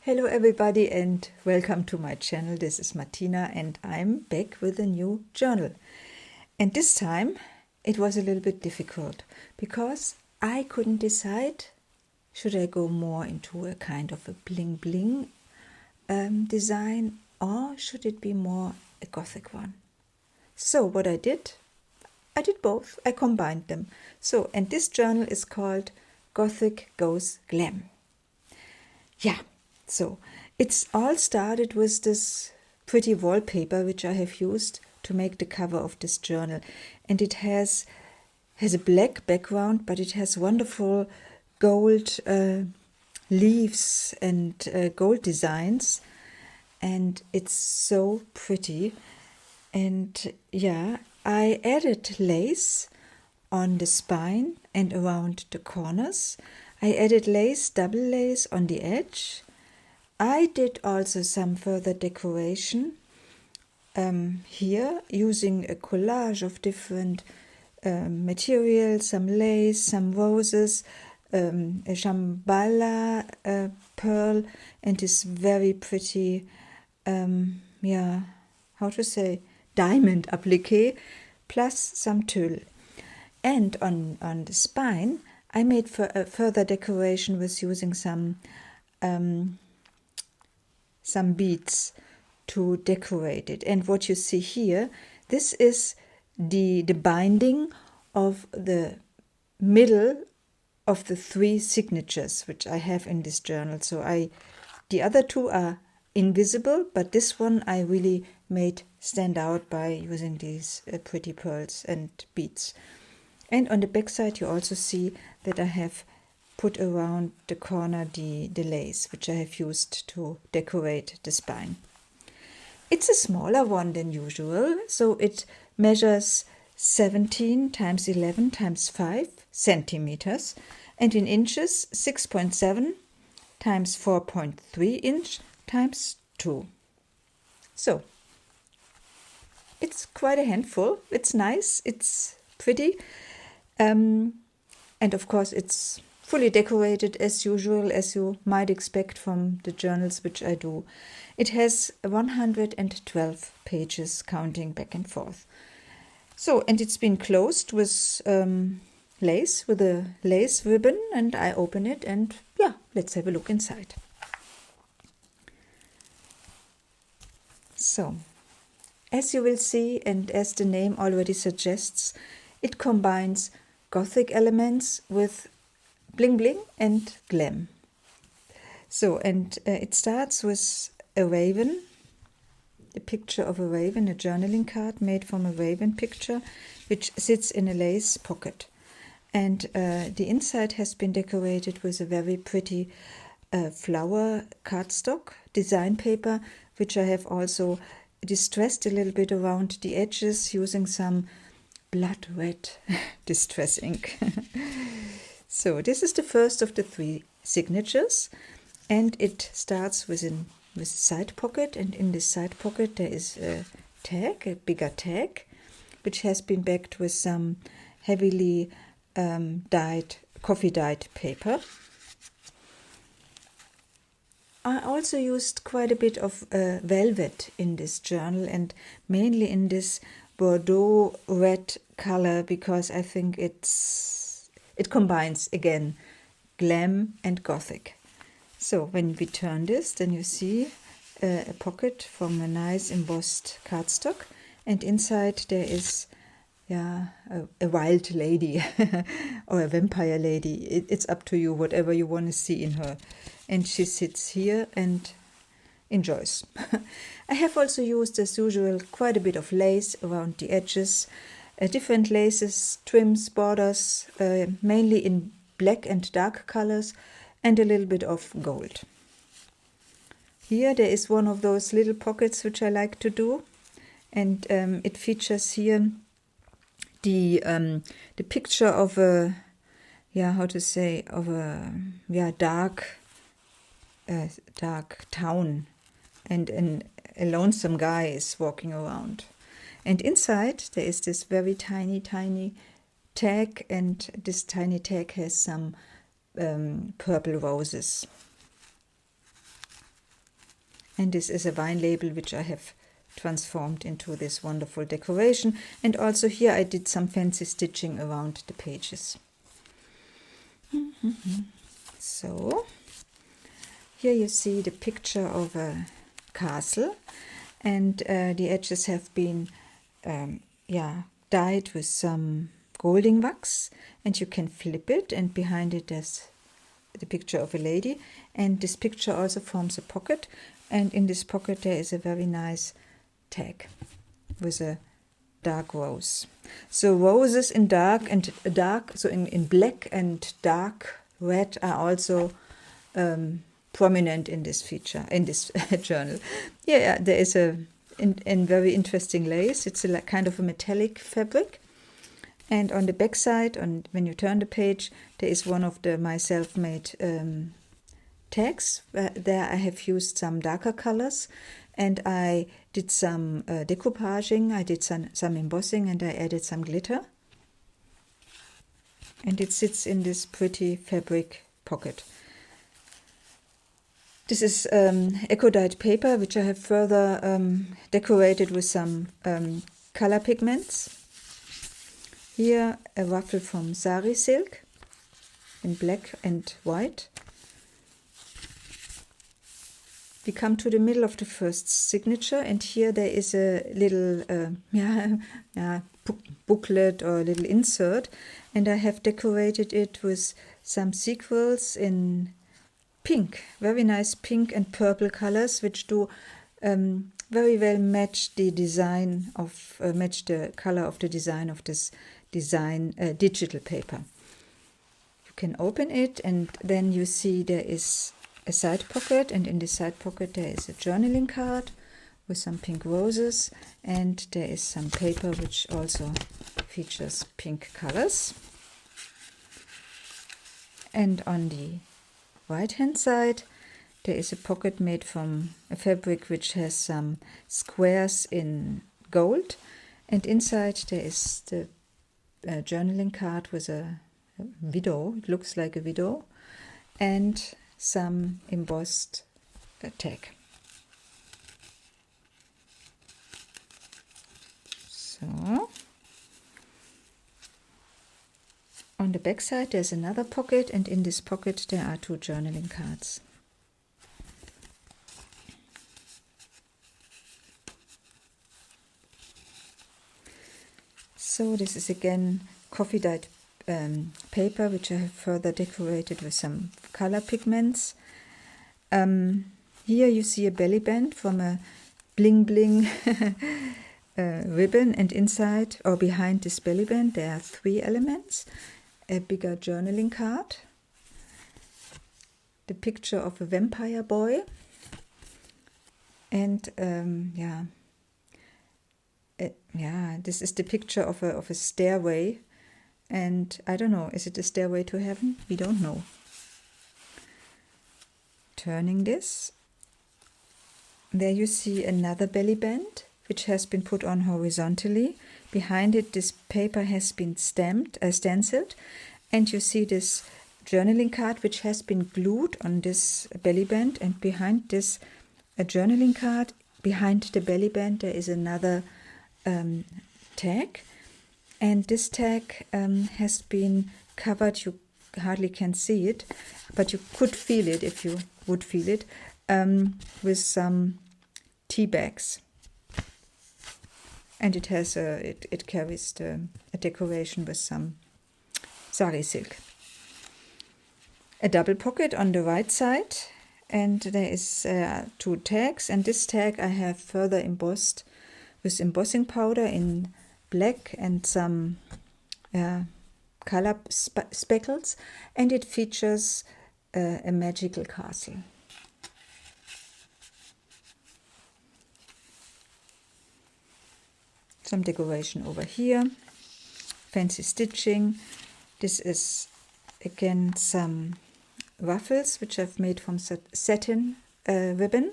Hello everybody and welcome to my channel. This is Martina and I'm back with a new journal. And this time it was a little bit difficult because I couldn't decide, should I go more into a kind of a bling bling design, or should it be more a Gothic one? So what I did both. I combined them. So, and this journal is called Gothic Goes Glam. Yeah. So it's all started with this pretty wallpaper which I have used to make the cover of this journal, and it has a black background, but it has wonderful gold leaves and gold designs, and it's so pretty. And yeah, I added lace on the spine and around the corners. I added lace, double lace on the edge. I did also some further decoration here using a collage of different materials, some lace, some roses, a shambhala pearl, and this very pretty, diamond applique, plus some tulle. And on the spine, I made further decoration with using some beads to decorate it. And what you see here, this is the binding of the middle of the 3 signatures which I have in this journal. So the other 2 are invisible, but this one I really made stand out by using these pretty pearls and beads. And on the back side you also see that I have put around the corner the lace, which I have used to decorate the spine. It's a smaller one than usual, so it measures 17 times 11 times 5 centimeters, and in inches 6.7 times 4.3 inch times 2. So it's quite a handful. It's nice, it's pretty, and of course it's fully decorated as usual, as you might expect from the journals which I do. It has 112 pages counting back and forth. So, and it's been closed with lace, with a lace ribbon, and I open it and yeah, let's have a look inside. So, as you will see, and as the name already suggests, it combines Gothic elements with Bling Bling and Glam. So, and it starts with a raven, a picture of a raven, a journaling card made from a raven picture, which sits in a lace pocket. And the inside has been decorated with a very pretty flower cardstock design paper, which I have also distressed a little bit around the edges using some blood red distress ink. So this is the first of the 3 signatures, and it starts with a side pocket, and in this side pocket there is a tag, a bigger tag, which has been backed with some heavily coffee-dyed paper. I also used quite a bit of velvet in this journal, and mainly in this Bordeaux red color, because I think it combines again glam and Gothic. So when we turn this, then you see a pocket from a nice embossed cardstock, and inside there is a wild lady or a vampire lady. It's up to you, whatever you want to see in her. And she sits here and enjoys. I have also used, as usual, quite a bit of lace around the edges, different laces, trims, borders, mainly in black and dark colors, and a little bit of gold. Here there is one of those little pockets which I like to do, and it features here the picture of a dark town, and a lonesome guy is walking around. And inside there is this very tiny tag, and this tiny tag has some purple roses. And this is a wine label which I have transformed into this wonderful decoration. And also here I did some fancy stitching around the pages. So here you see the picture of a castle, and the edges have been dyed with some golding wax, and you can flip it, and behind it there's the picture of a lady, and this picture also forms a pocket, and in this pocket there is a very nice tag with a dark rose. So roses in dark and dark, so in black and dark red are also prominent in this feature, in this journal. Yeah, there is a very interesting lace. It's a kind of a metallic fabric. And on the back side, when you turn the page, there is one of my self-made tags. There I have used some darker colors, and I did some decoupaging, I did some embossing, and I added some glitter. And it sits in this pretty fabric pocket. This is eco-dyed paper, which I have further decorated with some color pigments. Here a ruffle from sari silk in black and white. We come to the middle of the first signature, and here there is a little booklet or a little insert, and I have decorated it with some sequins in pink, very nice pink and purple colors, which do very well match the design of match the color of the design of this digital paper. You can open it, and then you see there is a side pocket, and in the side pocket there is a journaling card with some pink roses, and there is some paper which also features pink colors. And on the right hand side there is a pocket made from a fabric which has some squares in gold, and inside there is the journaling card with a widow, it looks like a widow, and some embossed tag. So on the back side there's another pocket, and in this pocket there are 2 journaling cards. So this is again coffee dyed paper, which I have further decorated with some color pigments. Here you see a belly band from a Bling Bling ribbon, and inside or behind this belly band there are 3 elements: a bigger journaling card, the picture of a vampire boy, and this is the picture of a stairway, and I don't know, is it a stairway to heaven? We don't know. Turning this, there you see another belly band which has been put on horizontally. Behind it this paper has been stenciled, and you see this journaling card which has been glued on this belly band, and behind this journaling card, behind the belly band there is another tag, and this tag has been covered. You hardly can see it, but you could feel it if you would feel it, with some tea bags, and it has it carries a decoration with some sari silk. A double pocket on the right side, and there is 2 tags, and this tag I have further embossed with embossing powder in black and some color speckles, and it features a magical castle. Some decoration over here, fancy stitching. This is again some ruffles which I've made from satin ribbon.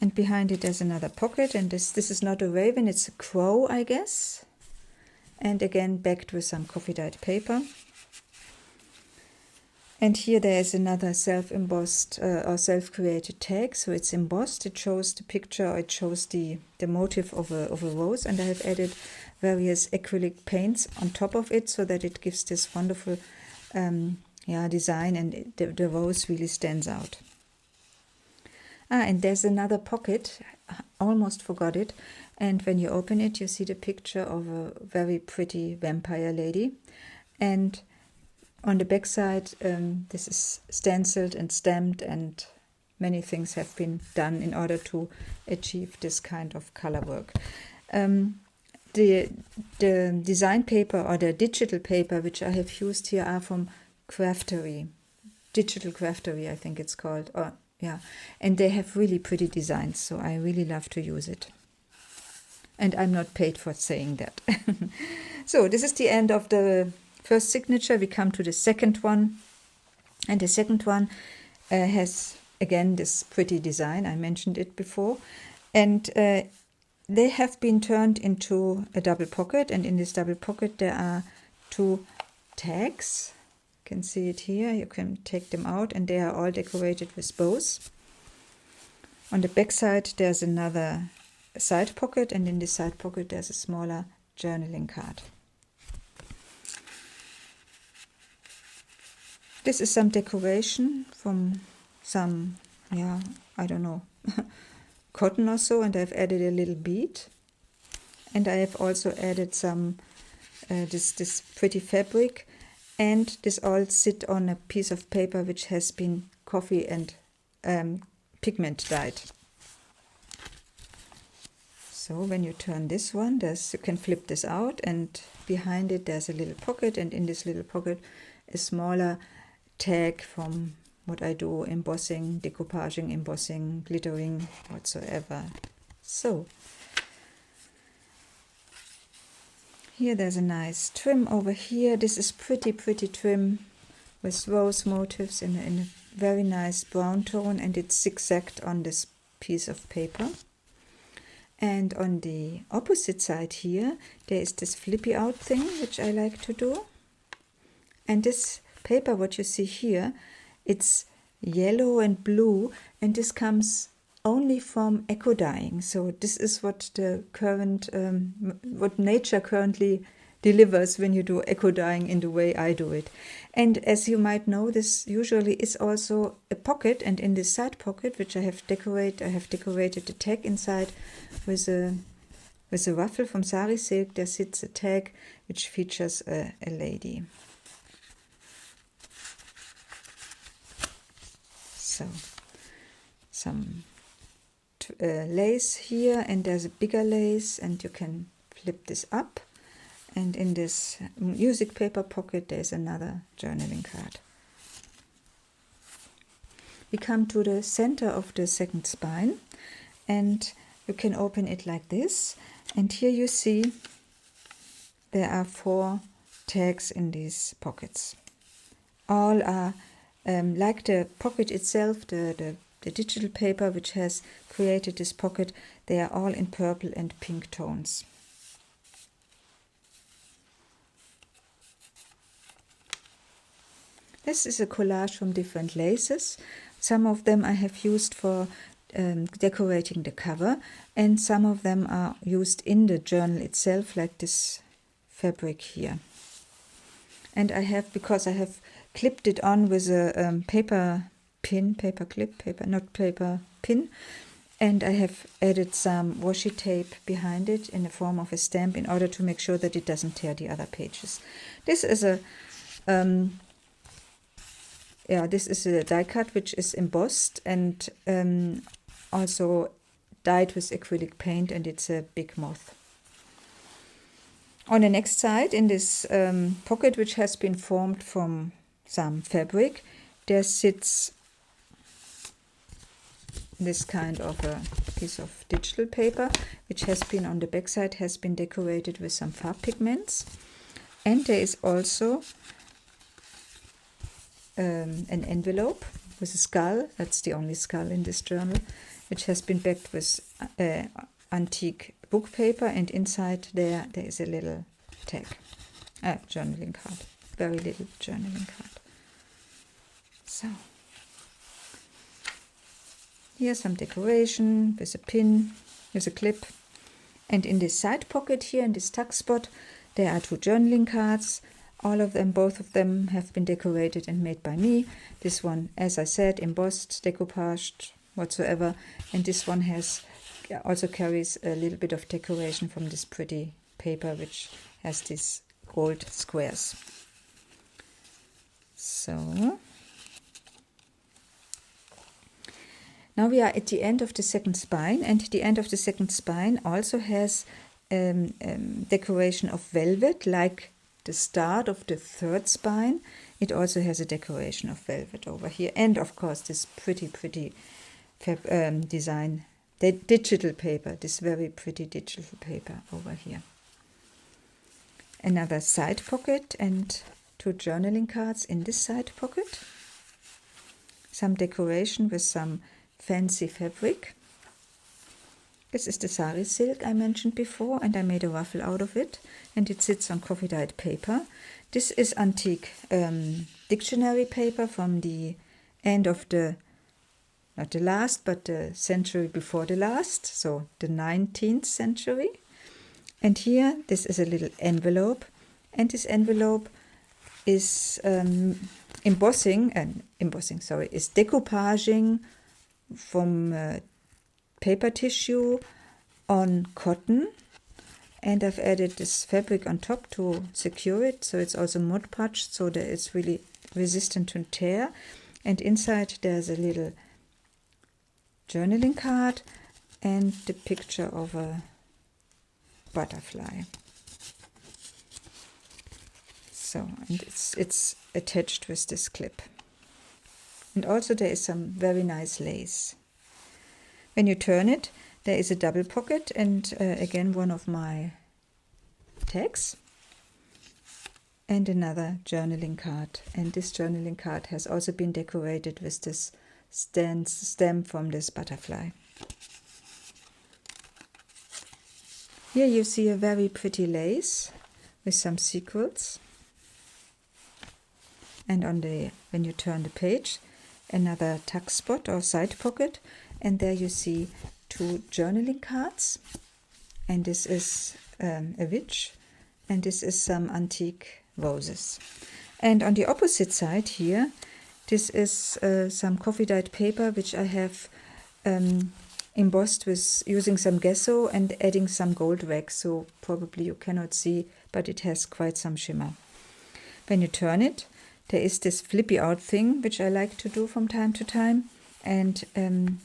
And behind it there's another pocket, and this is not a raven, it's a crow, I guess. And again backed with some coffee dyed paper. And here there is another self-embossed or self-created tag. So it's embossed, it shows the picture, or it shows the motif of a rose. And I have added various acrylic paints on top of it so that it gives this wonderful design, and the rose really stands out. And there's another pocket, almost forgot it. And when you open it, you see the picture of a very pretty vampire lady. And on the back side, this is stenciled and stamped, and many things have been done in order to achieve this kind of color work. The design paper or the digital paper which I have used here are from Craftery, Digital Craftery I think it's called, and they have really pretty designs, so I really love to use it. And I'm not paid for saying that. So this is the end of the first signature. We come to the second one, and the second one has again this pretty design. I mentioned it before, and they have been turned into a double pocket, and in this double pocket there are two tags. You can see it here. You can take them out, and they are all decorated with bows. On the back side there's another side pocket, and in this side pocket there's a smaller journaling card. This is some decoration from some, I don't know, cotton or so, and I've added a little bead. And I have also added some, this pretty fabric, and this all sit on a piece of paper which has been coffee and pigment dyed. So when you turn this one, you can flip this out, and behind it there's a little pocket, and in this little pocket a smaller tag from what I do, embossing, decoupaging, embossing, glittering, whatsoever. So here there's a nice trim over here. This is pretty trim with rose motifs in a very nice brown tone, and it's zigzagged on this piece of paper. And on the opposite side here there is this flippy out thing which I like to do, and this paper what you see here, it's yellow and blue, and this comes only from eco dyeing. So this is what the current what nature currently delivers when you do eco dyeing in the way I do it. And as you might know, this usually is also a pocket, and in this side pocket which I have decorated the tag inside with a ruffle from sari silk. There sits a tag which features a lady. So some lace here, and there's a bigger lace, and you can flip this up, and in this music paper pocket there's another journaling card. We come to the center of the second spine, and you can open it like this, and here you see there are 4 tags in these pockets. All are like the pocket itself, the digital paper which has created this pocket, they are all in purple and pink tones. This is a collage from different laces. Some of them I have used for decorating the cover, and some of them are used in the journal itself, like this fabric here. And I have, because I have clipped it on with a paper pin, and I have added some washi tape behind it in the form of a stamp in order to make sure that it doesn't tear the other pages. This is a this is a die cut which is embossed and also dyed with acrylic paint, and it's a big moth. On the next side, in this pocket which has been formed from some fabric, there sits this kind of a piece of digital paper which has been on the back side, has been decorated with some farb pigments, and there is also an envelope with a skull. That's the only skull in this journal, which has been backed with antique book paper, and inside there is a little tag, journaling card, very little journaling card. So here's some decoration with a pin, with a clip. And in this side pocket here, in this tuck spot, there are 2 journaling cards. All of them, both of them have been decorated and made by me. This one, as I said, embossed, decoupaged, whatsoever. And this one also carries a little bit of decoration from this pretty paper, which has these gold squares. So now we are at the end of the second spine, and the end of the second spine also has decoration of velvet, like the start of the third spine. It also has a decoration of velvet over here, and of course this pretty design, digital paper, this very pretty digital paper over here. Another side pocket and 2 journaling cards in this side pocket. Some decoration with some fancy fabric. This is the sari silk I mentioned before, and I made a ruffle out of it, and it sits on coffee dyed paper. This is antique dictionary paper from the end of not the last, but the century before the last, so the 19th century. And here, this is a little envelope, and this envelope is is decoupaging from paper tissue on cotton, and I've added this fabric on top to secure it, so it's also mod podged, so that it's really resistant to tear. And inside there's a little journaling card and the picture of a butterfly. So, and it's attached with this clip. And also there is some very nice lace. When you turn it, there is a double pocket, and again one of my tags, and another journaling card. And this journaling card has also been decorated with this stem from this butterfly. Here you see a very pretty lace with some sequins. And when you turn the page, another tuck spot or side pocket, and there you see 2 journaling cards, and this is a witch, and this is some antique roses. And on the opposite side here, this is some coffee dyed paper which I have embossed with using some gesso and adding some gold wax, so probably you cannot see, but it has quite some shimmer. When you turn it, there is this flippy out thing which I like to do from time to time, and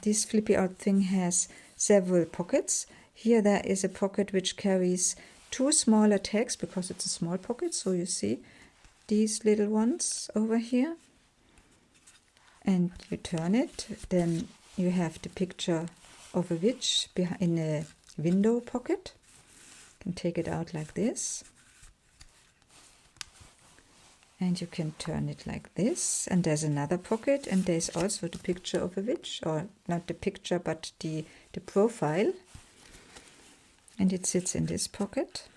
this flippy out thing has several pockets. Here there is a pocket which carries 2 smaller tags because it's a small pocket, so you see these little ones over here, and you turn it, then you have the picture of a witch in a window pocket. You can take it out like this, and you can turn it like this, and there's another pocket, and there's also the picture of a witch, or not the picture but the profile, and it sits in this pocket.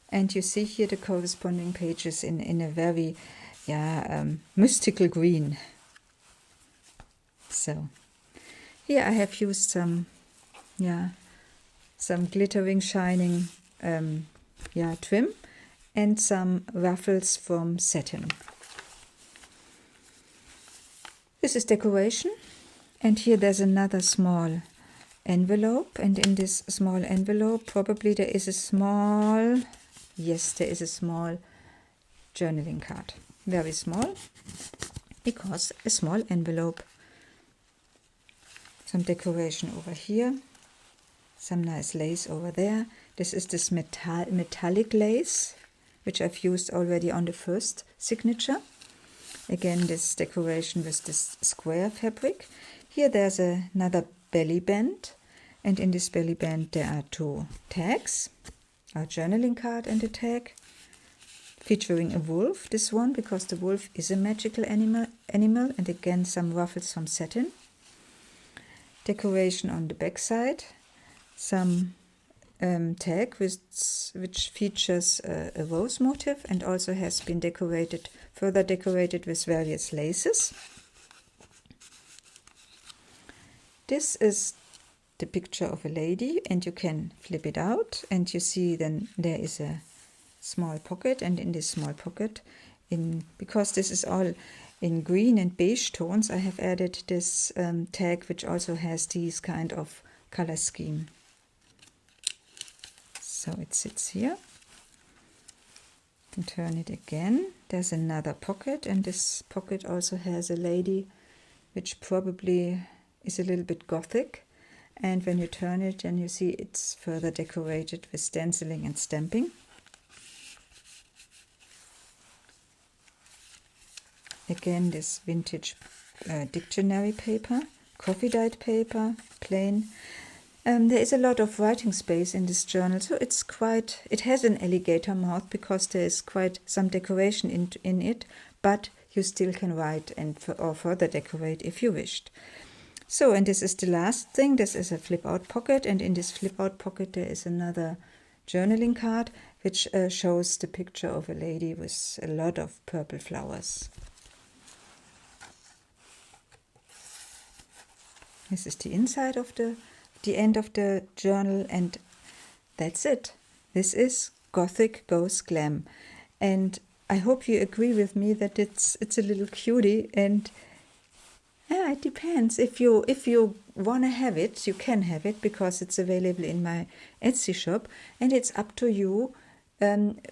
And you see here the corresponding pages in a very mystical green. So here I have used some glittering, shining trim, and some ruffles from satin. This is decoration, and here there's another small envelope, and in this small envelope probably there is a small, yes, there is a small journaling card. Very small, because a small envelope. Some decoration over here, some nice lace over there. This is this metallic lace, which I've used already on the first signature. Again, this decoration with this square fabric. Here there's another belly band, and in this belly band there are 2 tags, a journaling card and a tag, featuring a wolf, this one, because the wolf is a magical animal, and again some ruffles from satin. Decoration on the back side, some tag which features a rose motif and also has been further decorated with various laces. This is the picture of a lady, and you can flip it out and you see then there is a small pocket, and in this small pocket, because this is all in green and beige tones, I have added this tag which also has these kind of color scheme. So it sits here. You can turn it again. There's another pocket, and this pocket also has a lady which probably is a little bit Gothic. And when you turn it, then you see it's further decorated with stenciling and stamping. Again, this vintage dictionary paper, coffee dyed paper, plain. There is a lot of writing space in this journal, so it has an alligator mouth because there is quite some decoration in it, but you still can write or further decorate if you wished. So, and this is the last thing. This is a flip-out pocket, and in this flip-out pocket there is another journaling card which shows the picture of a lady with a lot of purple flowers. This is the inside of the end of the journal, and that's it. This is Gothic Goes Glam, and I hope you agree with me that it's a little cutie, and yeah, it depends. If you want to have it, you can have it because it's available in my Etsy shop, and it's up to you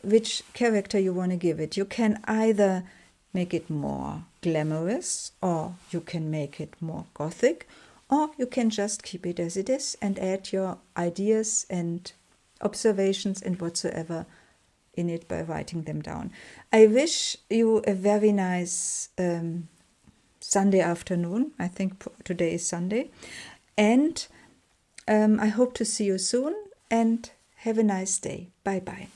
which character you want to give it. You can either make it more glamorous, or you can make it more Gothic, or you can just keep it as it is and add your ideas and observations and whatsoever in it by writing them down. I wish you a very nice Sunday afternoon. I think today is Sunday. And I hope to see you soon, and have a nice day. Bye-bye.